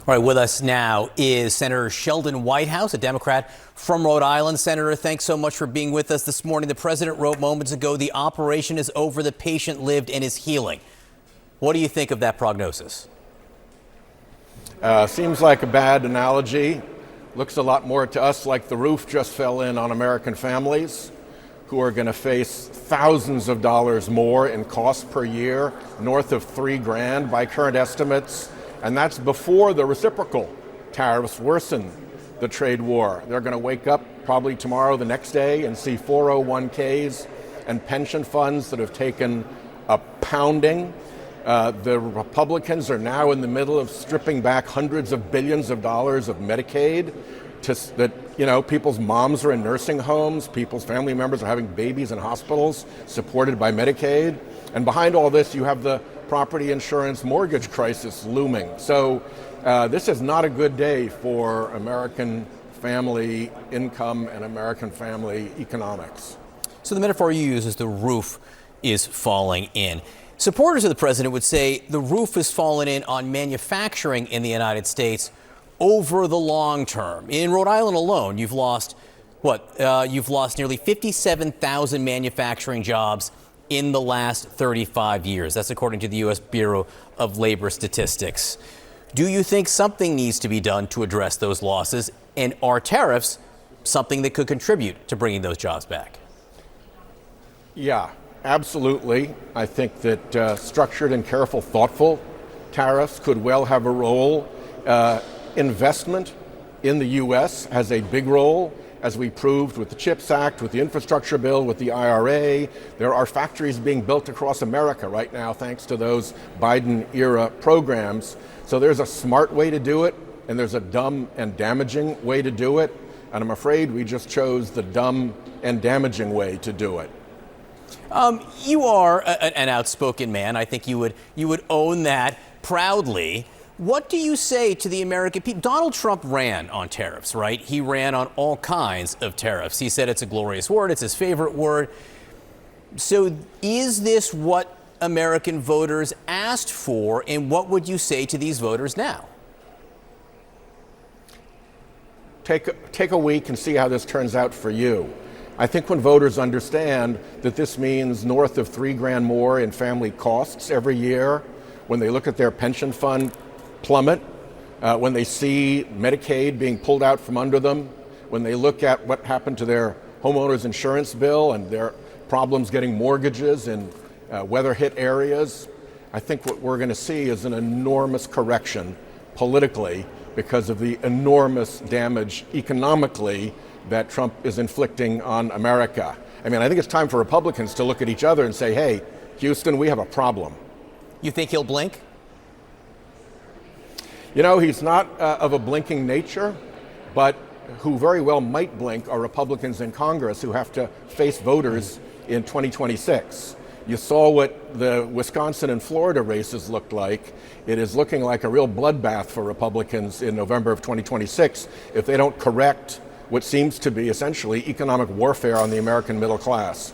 All right, with us now is Senator Sheldon Whitehouse, a Democrat from Rhode Island. Senator, thanks so much for being with us this morning. The president wrote moments ago, the operation is over, the patient lived and is healing. What do you think of that prognosis? Seems like a bad analogy. Looks a lot more to us like the roof just fell in on American families who are going to face thousands of dollars more in cost per year, north of $3,000 by current estimates. And that's before the reciprocal tariffs worsen the trade war. They're going to wake up probably tomorrow, the next day, and see 401ks and pension funds that have taken a pounding. The Republicans are now in the middle of stripping back hundreds of billions of dollars of Medicaid people's moms are in nursing homes, people's family members are having babies in hospitals supported by Medicaid. And behind all this, you have the property insurance mortgage crisis looming. So this is not a good day for American family income and American family economics. So the metaphor you use is the roof is falling in. Supporters of the president would say the roof has fallen in on manufacturing in the United States over the long term. In Rhode Island alone, you've lost nearly 57,000 manufacturing jobs in the last 35 years. That's according to the U.S. Bureau of Labor Statistics. Do you think something needs to be done to address those losses? And are tariffs something that could contribute to bringing those jobs back? Yeah, absolutely. I think that structured and careful, thoughtful tariffs could well have a role. Investment in the U.S. has a big role, as we proved with the CHIPS Act, with the infrastructure bill, with the IRA. There are factories being built across America right now thanks to those Biden-era programs. So there's a smart way to do it, and there's a dumb and damaging way to do it. And I'm afraid we just chose the dumb and damaging way to do it. You are an outspoken man. I think you would own that proudly. What do you say to the American people? Donald Trump ran on tariffs, right? He ran on all kinds of tariffs. He said it's a glorious word. It's his favorite word. So is this what American voters asked for? And what would you say to these voters now? Take a week and see how this turns out for you. I think when voters understand that this means north of $3,000 more in family costs every year, when they look at their pension fund plummet, when they see Medicaid being pulled out from under them, when they look at what happened to their homeowners insurance bill and their problems getting mortgages in weather-hit areas, I think what we're going to see is an enormous correction politically because of the enormous damage economically that Trump is inflicting on America. I mean, I think it's time for Republicans to look at each other and say, hey, Houston, we have a problem. You think he'll blink? You know, he's not of a blinking nature, but who very well might blink are Republicans in Congress who have to face voters in 2026. You saw what the Wisconsin and Florida races looked like. It is looking like a real bloodbath for Republicans in November of 2026 if they don't correct what seems to be essentially economic warfare on the American middle class.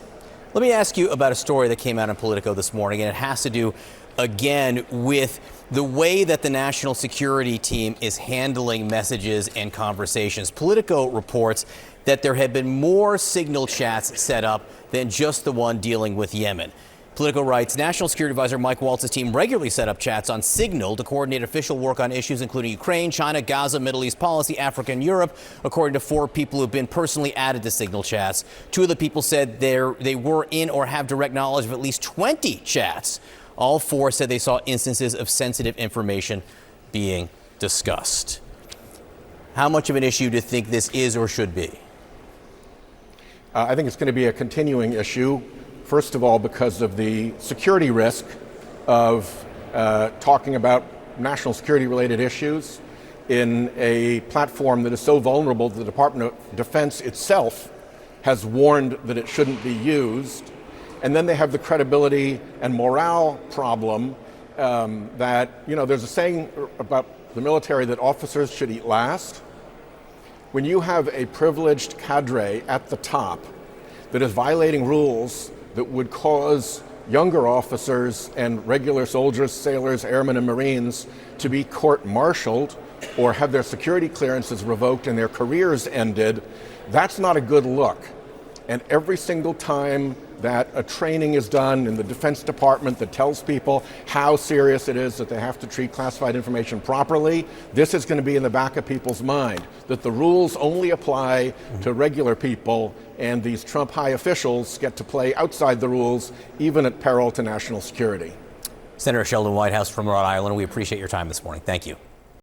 Let me ask you about a story that came out in Politico this morning, and it has to do, again, with the way that the national security team is handling messages and conversations. Politico reports that there have been more signal chats set up than just the one dealing with Yemen. Politico writes, National Security Advisor Mike Waltz's team regularly set up chats on Signal to coordinate official work on issues including Ukraine, China, Gaza, Middle East policy, Africa, and Europe, according to 4 people who've been personally added to Signal chats. 2 of the people said they were in or have direct knowledge of at least 20 chats. All 4 said they saw instances of sensitive information being discussed. How much of an issue do you think this is or should be? I think it's going to be a continuing issue. First of all, because of the security risk of talking about national security related issues in a platform that is so vulnerable that the Department of Defense itself has warned that it shouldn't be used. And then they have the credibility and morale problem that, there's a saying about the military that officers should eat last. When you have a privileged cadre at the top that is violating rules that would cause younger officers and regular soldiers, sailors, airmen, and Marines to be court-martialed or have their security clearances revoked and their careers ended, that's not a good look. And every single time that a training is done in the Defense Department that tells people how serious it is that they have to treat classified information properly, this is going to be in the back of people's mind, that the rules only apply to regular people, and these Trump high officials get to play outside the rules, even at peril to national security. Senator Sheldon Whitehouse from Rhode Island, we appreciate your time this morning. Thank you.